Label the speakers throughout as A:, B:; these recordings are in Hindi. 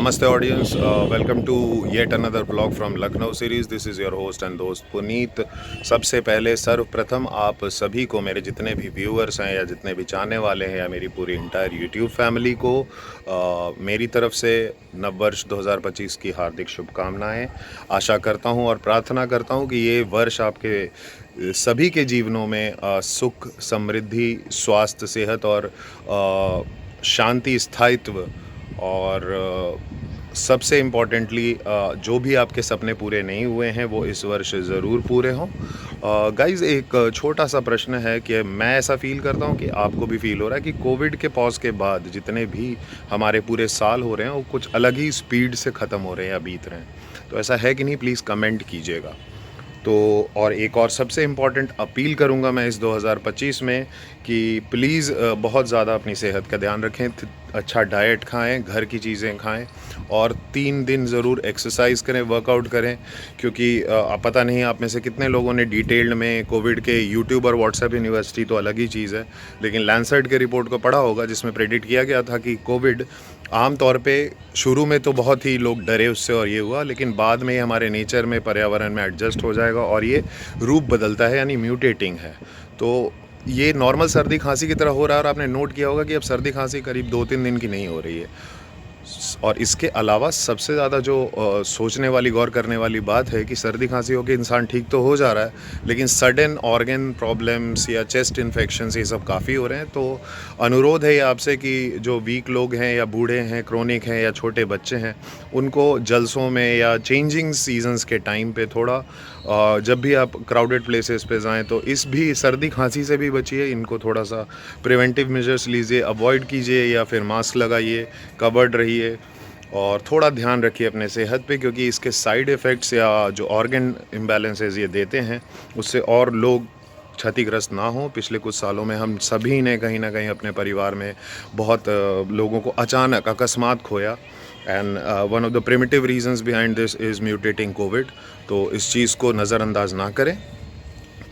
A: Namaste audience, welcome to yet another vlog from Lucknow series. This is your host and दोस्त पुनीत। सबसे पहले सर्वप्रथम आप सभी को, मेरे जितने भी व्यूअर्स हैं या जितने भी चाहने वाले हैं या मेरी पूरी इंटायर यूट्यूब फैमिली को मेरी तरफ से नववर्ष 2025 की हार्दिक शुभकामनाएं। आशा करता हूं और प्रार्थना करता हूं कि ये वर्ष आपके सभी के जीवनों में सुख, समृद्धि, स्वास्थ्य, सेहत और शांति, स्थायित्व और सबसे इम्पॉर्टेंटली जो भी आपके सपने पूरे नहीं हुए हैं वो इस वर्ष ज़रूर पूरे हों। गाइज़, एक छोटा सा प्रश्न है कि मैं ऐसा फ़ील करता हूँ कि आपको भी फ़ील हो रहा है कि कोविड के पॉज़ के बाद जितने भी हमारे पूरे साल हो रहे हैं वो कुछ अलग ही स्पीड से ख़त्म हो रहे हैं या बीत रहे हैं। तो ऐसा है कि नहीं? प्लीज़ कमेंट कीजिएगा। तो और एक और सबसे इम्पॉर्टेंट अपील करूँगा मैं इस 2025 में कि प्लीज़ बहुत ज़्यादा अपनी सेहत का ध्यान रखें, अच्छा डाइट खाएं, घर की चीज़ें खाएं और 3 दिन ज़रूर एक्सरसाइज करें, वर्कआउट करें। क्योंकि पता नहीं आप में से कितने लोगों ने डिटेल्ड में कोविड के यूट्यूब और व्हाट्सएप यूनिवर्सिटी तो अलग ही चीज़ है, लेकिन लैंसेट के रिपोर्ट को पढ़ा होगा जिसमें प्रेडिक्ट किया गया था कि कोविड आम तौर पे शुरू में तो बहुत ही लोग डरे उससे और ये हुआ, लेकिन बाद में ये हमारे नेचर में, पर्यावरण में एडजस्ट हो जाएगा और ये रूप बदलता है, यानी म्यूटेटिंग है। तो ये नॉर्मल सर्दी खांसी की तरह हो रहा है और आपने नोट किया होगा कि अब सर्दी खांसी करीब 2-3 दिन की नहीं हो रही है। और इसके अलावा सबसे ज़्यादा जो सोचने वाली, गौर करने वाली बात है कि सर्दी खांसी होकर इंसान ठीक तो हो जा रहा है, लेकिन सडन ऑर्गन प्रॉब्लम्स या चेस्ट इन्फेक्शंस ये सब काफ़ी हो रहे हैं। तो अनुरोध है ये आपसे कि जो वीक लोग हैं या बूढ़े हैं, क्रोनिक हैं या छोटे बच्चे हैं, उनको जलसों में या चेंजिंग सीजन्स के टाइम पे थोड़ा जब भी आप क्राउडेड प्लेसेस पे जाएं तो इस भी सर्दी खांसी से भी बचिए। इनको थोड़ा सा प्रिवेंटिव मेजर्स लीजिए, अवॉइड कीजिए या फिर मास्क लगाइए, कवर्ड रहिए और थोड़ा ध्यान रखिए अपने सेहत पे, क्योंकि इसके साइड इफ़ेक्ट्स या जो ऑर्गन इम्बैलेंसेस ये देते हैं उससे और लोग क्षतिग्रस्त ना हों। पिछले कुछ सालों में हम सभी ने कहीं ना कहीं अपने परिवार में बहुत लोगों को अचानक अकस्मात खोया and one of the primitive reasons behind this is mutating Covid. तो इस चीज़ को नज़रअंदाज ना करें।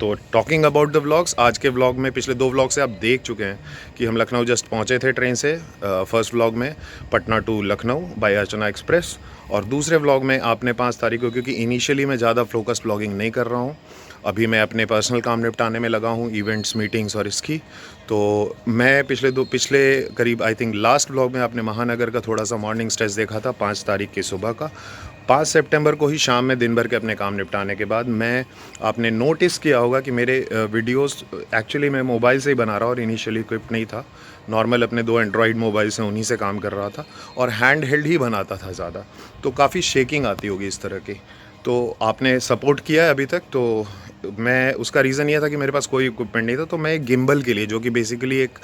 A: तो टॉकिंग अबाउट द व्लॉग्स, आज के व्लॉग में पिछले 2 व्लॉग से आप देख चुके हैं कि हम लखनऊ जस्ट पहुंचे थे ट्रेन से। फर्स्ट व्लॉग में Patna to Lucknow by Archana Express, और दूसरे व्लॉग में आपने 5 तारीख को, क्योंकि इनिशियली मैं ज़्यादा फोकस्ड व्लॉगिंग नहीं कर रहा हूँ, अभी मैं अपने पर्सनल काम निपटाने में लगा हूँ, इवेंट्स, मीटिंग्स और इसकी। तो मैं पिछले करीब आई थिंक लास्ट व्लॉग में आपने महानगर का थोड़ा सा मॉर्निंग स्ट्रेच देखा था 5 तारीख की सुबह का। 5 सितंबर को ही शाम में दिन भर के अपने काम निपटाने के बाद आपने नोटिस किया होगा कि मेरे वीडियोस एक्चुअली मैं मोबाइल से ही बना रहा और इनिशियली इक्विप्ड नहीं था, नॉर्मल अपने 2 एंड्रॉयड मोबाइल से उन्हीं से काम कर रहा था और हैंड हेल्ड ही बनाता था ज़्यादा, तो काफ़ी शेकिंग आती होगी इस तरह की। तो आपने सपोर्ट किया है अभी तक, तो मैं उसका रीज़न ये था कि मेरे पास कोई इक्विपमेंट नहीं था, तो मैं एक गिम्बल के लिए, जो कि बेसिकली एक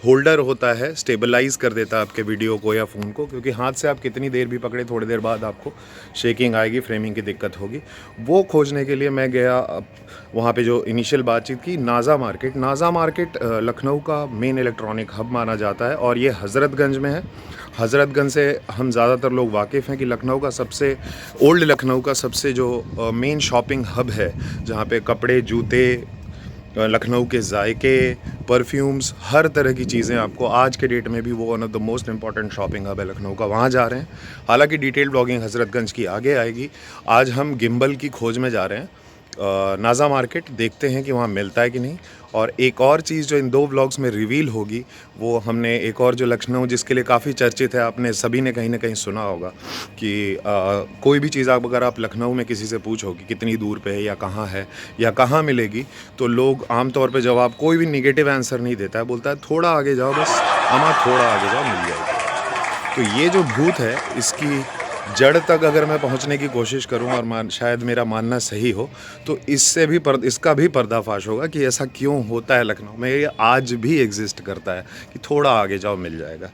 A: होल्डर होता है, स्टेबलाइज़ कर देता है आपके वीडियो को या फ़ोन को, क्योंकि हाथ से आप कितनी देर भी पकड़े थोड़ी देर बाद आपको शेकिंग आएगी, फ्रेमिंग की दिक्कत होगी। वो खोजने के लिए मैं गया। वहाँ पे जो इनिशियल बातचीत की, नाज़ा मार्केट लखनऊ का मेन इलेक्ट्रॉनिक हब माना जाता है और ये हज़रतगंज में है। हज़रतगंज से हम ज़्यादातर लोग वाकिफ़ हैं कि लखनऊ का सबसे ओल्ड लखनऊ का सबसे जो मेन शॉपिंग हब है, जहाँ पे कपड़े, जूते, लखनऊ के जायके, परफ्यूम्स, हर तरह की चीज़ें आपको आज के डेट में भी वो one of the most important shopping hub है लखनऊ का, वहाँ जा रहे हैं। हालांकि डिटेल ब्लॉगिंग हज़रतगंज की आगे आएगी। आज हम गिम्बल की खोज में जा रहे हैं नाज़ा मार्केट, देखते हैं कि वहाँ मिलता है कि नहीं। और एक और चीज़ जो इन 2 व्लॉग्स में रिवील होगी, वो हमने एक और जो लखनऊ जिसके लिए काफ़ी चर्चित है, आपने सभी ने कहीं ना कहीं सुना होगा कि कोई भी चीज़ अगर आप लखनऊ में किसी से पूछो कि कितनी दूर पे है या कहाँ मिलेगी, तो लोग आमतौर पे जवाब कोई भी निगेटिव आंसर नहीं देता है, बोलता है थोड़ा आगे जाओ, बस अमा थोड़ा आगे जाओ मिल जाएगी। तो ये जो भूत है, इसकी जड़ तक अगर मैं पहुंचने की कोशिश करूं और शायद मेरा मानना सही हो, तो इसका भी पर्दाफाश होगा कि ऐसा क्यों होता है लखनऊ में, ये आज भी एग्जिस्ट करता है कि थोड़ा आगे जाओ मिल जाएगा।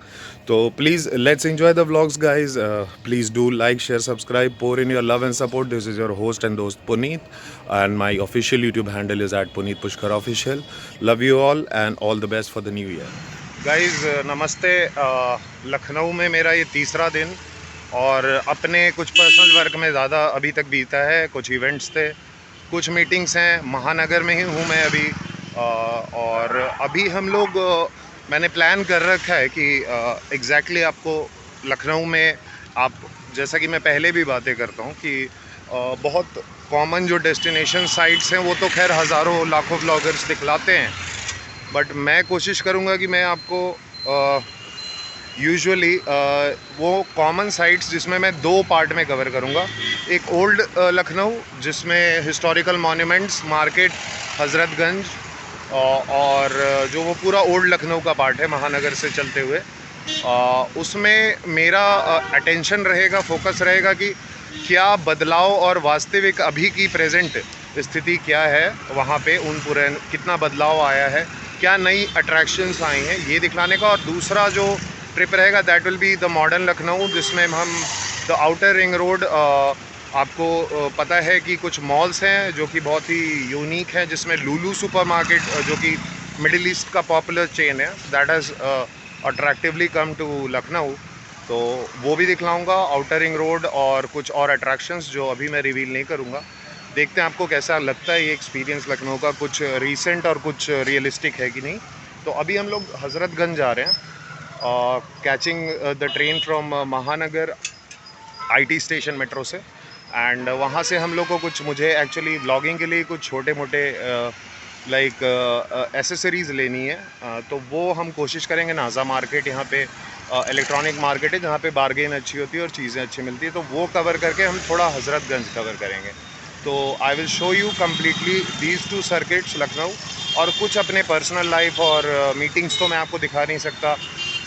A: तो please let's enjoy the vlogs guys. Please do like, share, subscribe, pour in your love and support. This is your host and दोस्त Punit, and my official YouTube handle is @punitpushkar_official। Love you all and all the best for the new year guys. नमस्ते। लखनऊ में मेरा ये तीसरा दिन और अपने कुछ पर्सनल वर्क में ज़्यादा अभी तक बीता है। कुछ इवेंट्स थे, कुछ मीटिंग्स हैं, महानगर में ही हूँ मैं अभी। और अभी हम लोग मैंने प्लान कर रखा है कि एग्जैक्टली आपको लखनऊ में आप जैसा कि मैं पहले भी बातें करता हूँ कि बहुत कॉमन जो डेस्टिनेशन साइट्स हैं वो तो खैर हज़ारों लाखों ब्लॉगर्स दिखलाते हैं, बट मैं कोशिश करूँगा कि मैं आपको यूजुअली वो कॉमन साइट्स जिसमें मैं 2 पार्ट में कवर करूँगा। एक ओल्ड लखनऊ जिसमें हिस्टोरिकल मॉन्यूमेंट्स, मार्केट, हज़रतगंज और जो वो पूरा ओल्ड लखनऊ का पार्ट है महानगर से चलते हुए, उसमें मेरा अटेंशन रहेगा, फोकस रहेगा कि क्या बदलाव और वास्तविक अभी की प्रेजेंट स्थिति क्या है वहाँ पे, उन पूरे कितना बदलाव आया है, क्या नई अट्रैक्शंस आई हैं, ये दिखलाने का। और दूसरा जो ट्रिप रहेगा that will be the modern Lucknow, जिसमें हम द आउटर रिंग रोड, आपको पता है कि कुछ मॉल्स हैं जो कि बहुत ही यूनिक हैं, जिसमें लुलु सुपरमार्केट जो कि मिडिल ईस्ट का पॉपुलर चेन है, that has attractively come to Lucknow, तो वो भी दिखलाऊंगा, आउटर रिंग रोड और कुछ और अट्रैक्शंस जो अभी मैं रिवील नहीं करूंगा। देखते हैं आपको कैसा लगता है ये एक्सपीरियंस लखनऊ का, कुछ रीसेंट और कुछ रियलिस्टिक है कि नहीं। तो अभी हम लोग हज़रतगंज जा रहे हैं, कैचिंग द ट्रेन फ्रॉम महानगर IT स्टेशन मेट्रो से, एंड वहाँ से हम लोग को कुछ, मुझे एक्चुअली ब्लॉगिंग के लिए कुछ छोटे मोटे एसेसरीज़ लेनी है, तो वो हम कोशिश करेंगे। नाज़ा मार्केट यहाँ पे इलेक्ट्रॉनिक मार्केट है जहाँ पे बार्गेन अच्छी होती है और चीज़ें अच्छी मिलती है, तो वो कवर करके हम थोड़ा हज़रतगंज कवर करेंगे। तो I will show you completely these 2 circuits Lucknow, और कुछ अपने पर्सनल लाइफ और मीटिंग्स तो मैं आपको दिखा नहीं सकता,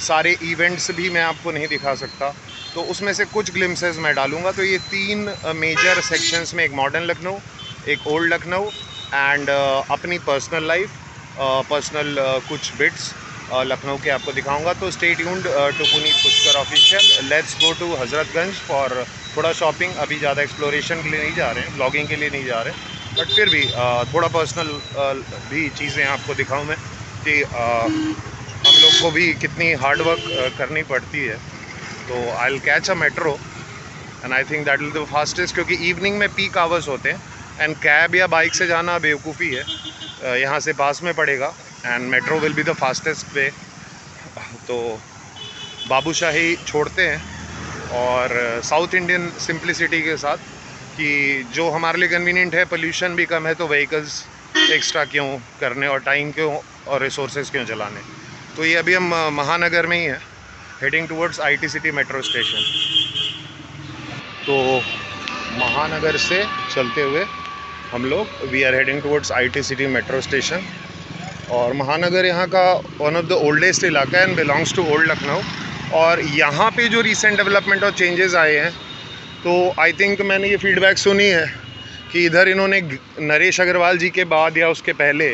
A: सारे इवेंट्स भी मैं आपको नहीं दिखा सकता, तो उसमें से कुछ ग्लिम्सेस मैं डालूंगा। तो ये 3 मेजर सेक्शंस में, एक मॉडर्न लखनऊ, एक ओल्ड लखनऊ एंड अपनी पर्सनल लाइफ, पर्सनल कुछ बिट्स लखनऊ के आपको दिखाऊंगा। तो stay tuned to Puneet Pushkar official. Let's go to Hazratganj for थोड़ा शॉपिंग। अभी ज़्यादा एक्सप्लोरेशन के लिए नहीं जा रहे हैं, ब्लॉगिंग के लिए नहीं जा रहे हैं, बट फिर भी थोड़ा पर्सनल भी चीज़ें आपको दिखाऊं मैं कि हम लोग को भी कितनी हार्ड वर्क करनी पड़ती है। तो I will catch a metro and I think that will the fastest, क्योंकि इवनिंग में पीक आवर्स होते हैं एंड कैब या बाइक से जाना बेवकूफ़ी है। यहाँ से पास में पड़ेगा and metro will be the fastest way. तो बाबूशाही छोड़ते हैं और साउथ इंडियन सिंप्लिसिटी के साथ कि जो हमारे लिए कन्वीनियंट है, पोल्यूशन भी कम है, तो व्हीकल्स एक्स्ट्रा क्यों करने और टाइम क्यों और रिसोर्सेज क्यों चलाने। तो ये अभी हम महानगर में ही हैं, heading towards IT city metro station. तो महानगर से चलते हुए हम लोग we are heading towards IT city metro station. और महानगर यहाँ का वन ऑफ द ओल्डेस्ट इलाका है and belongs to old Lucknow. और यहाँ पे जो रिसेंट डेवलपमेंट और चेंजेस आए हैं, तो आई थिंक मैंने ये फीडबैक सुनी है कि इधर इन्होंने नरेश अग्रवाल जी के बाद या उसके पहले,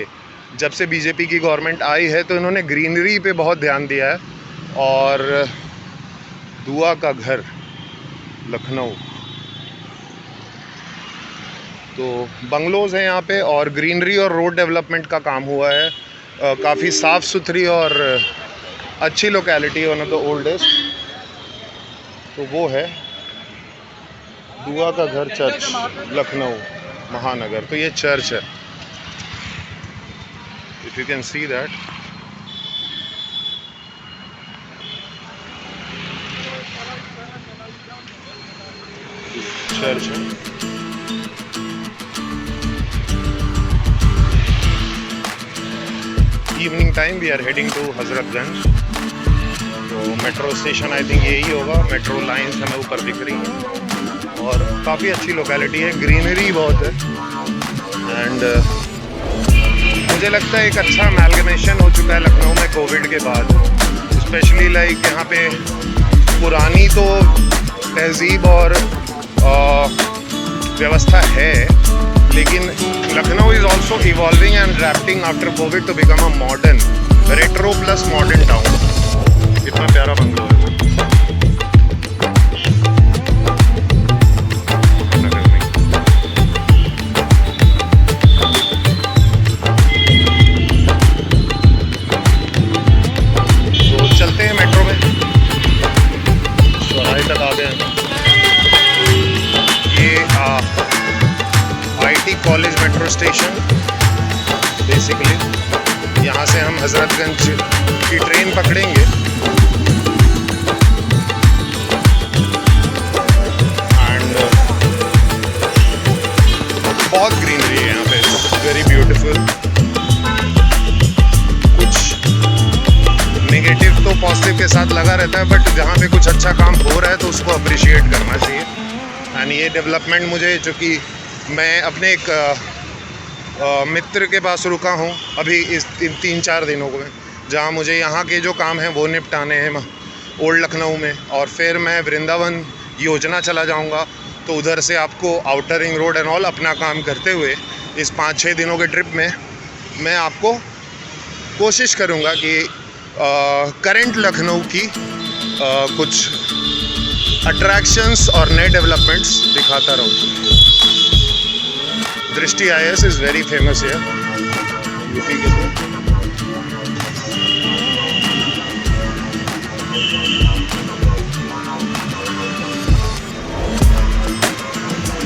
A: जब से BJP की गवर्नमेंट आई है, तो इन्होंने ग्रीनरी पे बहुत ध्यान दिया है। और दुआ का घर लखनऊ, तो बंगलोज़ हैं यहाँ पे और ग्रीनरी और रोड डेवलपमेंट का काम हुआ है। काफ़ी साफ़ सुथरी और अच्छी locality, one of the oldest. तो वो है दुआ का घर चर्च लखनऊ महानगर। तो ये चर्च है, if you can see that. Church है। Evening time we are heading to Hazratganj. तो मेट्रो स्टेशन आई थिंक यही होगा, मेट्रो लाइन्स हमें ऊपर दिख रही हैं और काफ़ी अच्छी लोकेलिटी है, ग्रीनरी बहुत है एंड मुझे लगता है एक अच्छा अमैलगमेशन हो चुका है लखनऊ में कोविड के बाद। स्पेशली लाइक यहाँ पे पुरानी तो तहजीब और व्यवस्था है, लेकिन Lucknow is also evolving and adapting after covid to become a modern, retro plus modern town. कितना प्यारा बंगलो है। तो चलते हैं मेट्रो में, चौराहे तक आ गए हैं। ये IT college metro station basically. यहाँ से हम हज़रतगंज की ट्रेन पकड़ेंगे बहुत ग्रीनरी है यहाँ पे, वेरी ब्यूटीफुल। कुछ नेगेटिव तो पॉजिटिव के साथ लगा रहता है, बट जहाँ पे कुछ अच्छा काम हो रहा है तो उसको अप्रिशिएट करना चाहिए। एंड ये डेवलपमेंट मुझे, चूँकि मैं अपने एक मित्र के पास रुका हूँ अभी इस 3-4 दिनों में, जहाँ मुझे यहाँ के जो काम हैं वो निपटाने हैं ओल्ड लखनऊ में, और फिर मैं वृंदावन योजना चला जाऊँगा। तो उधर से आपको outer ring road and all अपना काम करते हुए इस 5-6 दिनों के ट्रिप में मैं आपको कोशिश करूँगा कि करंट लखनऊ की कुछ अट्रैक्शंस और नए डेवलपमेंट्स दिखाता रहूँ। दृष्टि IAS इज़ वेरी फेमस है यूपी के लिए।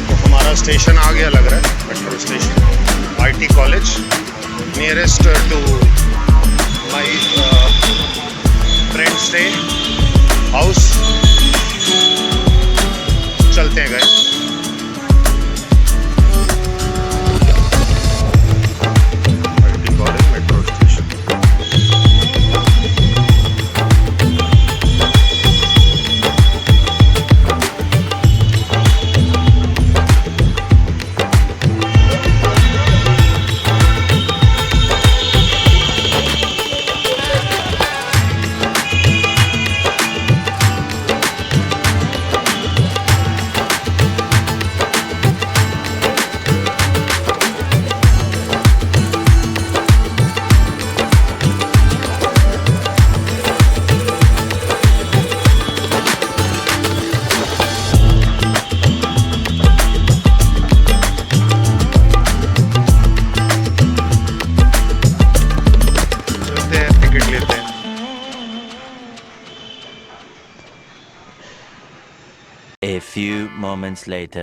A: तो हमारा स्टेशन आ गया लग रहा है, metro station, IT college, nearest to my friend stay house. चलते हैं guys.
B: A few moments later.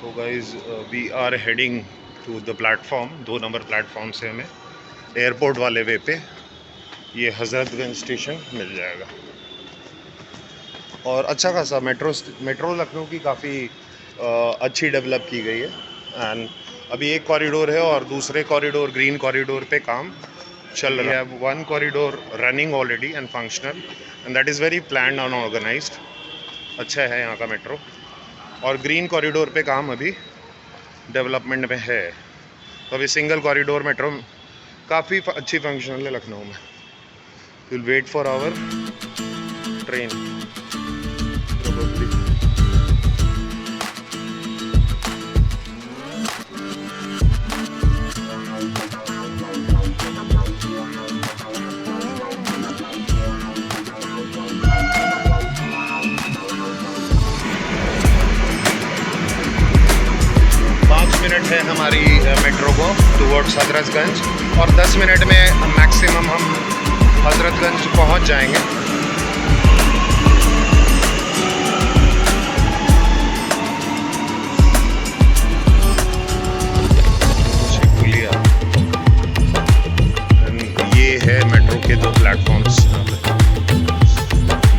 A: तो guys we are heading to the platform, 2 नंबर प्लेटफॉर्म से हमें एयरपोर्ट वाले वे पे ये हज़रतगंज स्टेशन मिल जाएगा। और अच्छा खासा मेट्रो लखनऊ की काफ़ी अच्छी डेवलप की गई है। एंड अभी एक कॉरिडोर है और दूसरे कॉरिडोर, ग्रीन कॉरिडोर पे काम चल रहा है। 1 corridor running already and functional, and that is very planned and organised. अच्छा है यहाँ का मेट्रो। और ग्रीन कॉरिडोर पे काम अभी डेवलपमेंट में है। तो अभी सिंगल कॉरिडोर मेट्रो काफ़ी अच्छी फंक्शनल है लखनऊ में। Will wait for our train probably. 5 minute है हमारी मेट्रो को टुवर्ड्स हजरतगंज, और 10 मिनट में मैक्सिमम हम हजरतगंज पहुंच जाएंगे। ये है मेट्रो के 2 platforms.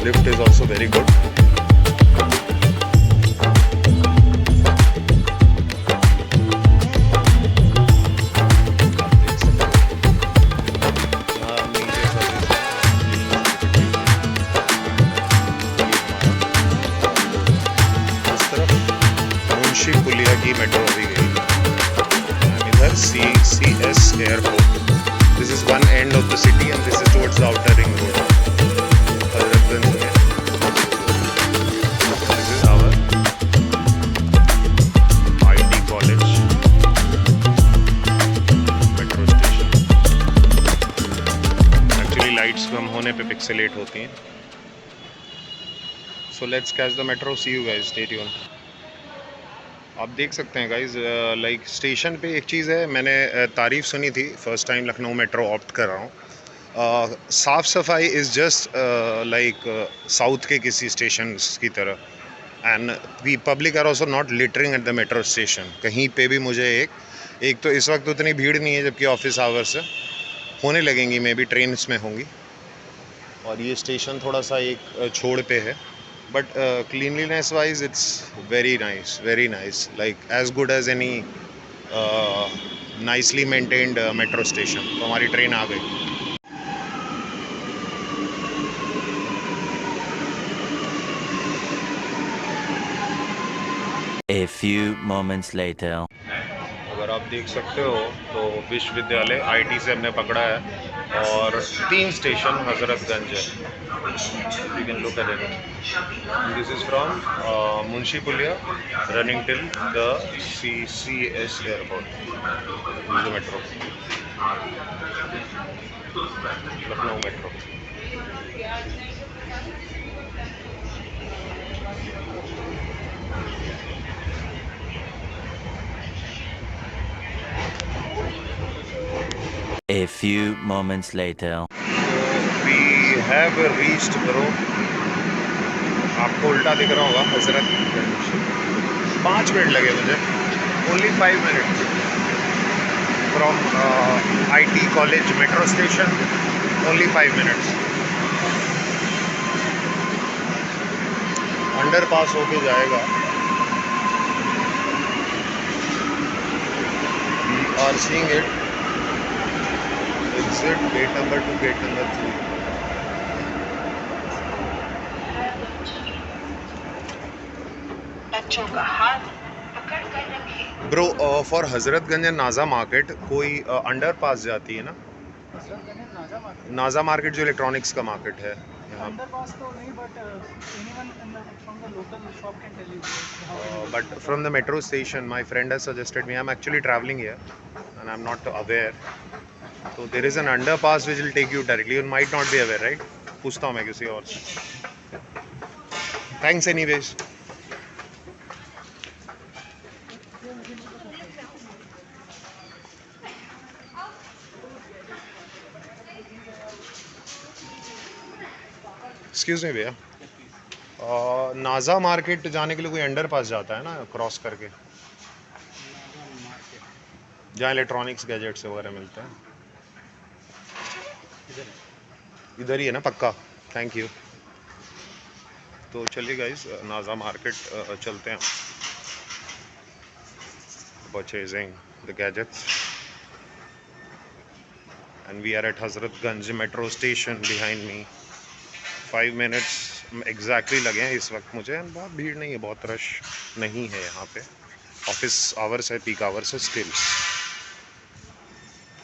A: Lift is also very good. Puliya की मेट्रो अभी गई। इधर CCS airport, this is one end of the city and this is towards the outer ring road Hazratganj में। This is our IT college metro station. Actually lights कम होने पे पिक्सेलेट होती हैं। So let's catch the metro, see you guys, stay tuned. आप देख सकते हैं गाइज, लाइक स्टेशन पे एक चीज़ है, मैंने तारीफ़ सुनी थी, first time Lucknow metro opt कर रहा हूँ। साफ़ सफाई इज़ जस्ट लाइक साउथ के किसी स्टेशन की तरह। And we public are also not littering at the metro station. कहीं पे भी मुझे एक तो इस वक्त उतनी भीड़ नहीं है, जबकि ऑफिस आवर्स होने लगेंगी, मे बी ट्रेन में होंगी। और ये स्टेशन थोड़ा सा एक छोड़ पे है, but cleanliness wise it's very nice, like as good as any nicely maintained metro station. तो हमारी ट्रेन आ गई.
B: A few moments later.
A: अगर आप देख सकते हो तो विश्वविद्यालय आईटी से हमने पकड़ा है और 3 स्टेशन हजरतगंज है. You can look at it. This is from Munshi Puliya running till the CCS airport. This metro, Lucknow metro.
B: A few moments later.
A: We have reached bro. आपको उल्टा दिख रहा होगा हजरतगंज. 5 मिनट लगे मुझे. Only 5 minutes from IT college metro station. Only 5 minutes. Underpass होके जाएगा. We are seeing it. Exit gate number 2, gate number 3.
C: बच्चों का हाथ पकड़ कर रखें.
A: ब्रो फॉर हजरतगंज एंड नाजा मार्केट कोई अंडरपास जाती है ना? नाजा मार्केट जो इलेक्ट्रॉनिक्स का मार्केट है यहाँ.
D: Underpass तो नहीं, but anyone from the local shop can tell you how it is.
A: But from the metro station, my friend has suggested me. I'm actually traveling here, and I'm not aware. So there is an underpass which will take you directly. You might not be aware, right? पूछता हूँ मैं किसी और से. Thanks anyways. Excuse me भैया. नाजा मार्केट जाने के लिए कोई अंडरपास जाता है ना क्रॉस करके, जहाँ इलेक्ट्रॉनिक्स गैजेट्स वगैरह मिलते हैं. इधर ही है ना पक्का? Thank you. तो चलिए गाइस नाजा मार्केट चलते हैं. Purchasing the gadgets and we are at Hazratganj metro station behind me. 5 minutes exactly लगे हैं इस वक्त मुझे. बहुत भीड़ नहीं है, बहुत रश नहीं है यहाँ पे. ऑफिस आवर्स है, पीक आवर्स है स्टिल.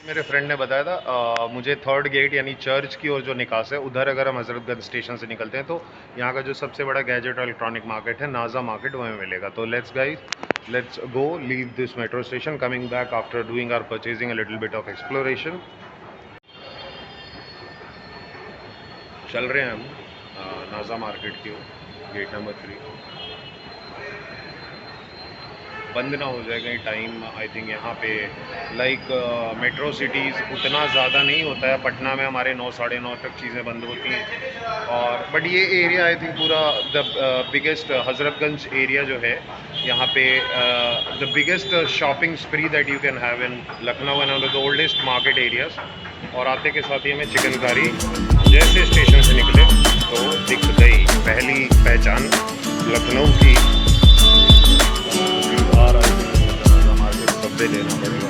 A: मेरे फ्रेंड ने बताया था मुझे 3rd गेट यानी चर्च की ओर जो निकास है उधर अगर हम हजरतगंज स्टेशन से निकलते हैं तो यहाँ का जो सबसे बड़ा गैजेट और इलेक्ट्रॉनिक मार्केट है नाजा मार्केट वहीं मिलेगा. तो let's go leave this metro station, coming back after doing our purchasing a little bit of exploration. चल रहे हैं हम नाजा मार्केट की ओर. गेट नंबर 3 बंद ना हो जाए कहीं टाइम. आई थिंक यहाँ पे लाइक मेट्रो सिटीज़ उतना ज़्यादा नहीं होता है. पटना में हमारे 9 साढ़े 9 तक चीज़ें बंद होती हैं. और बट ये एरिया आई थिंक पूरा द बिगेस्ट हजरतगंज एरिया जो है यहाँ पे the biggest shopping स्प्री that you can have in Lucknow and one of the oldest market areas. और आते के साथ ही हमें चिकनकारी जैसे स्टेशन से निकले तो दिख गई पहली पहचान लखनऊ की. मार्केट सब लेना पड़ेगा.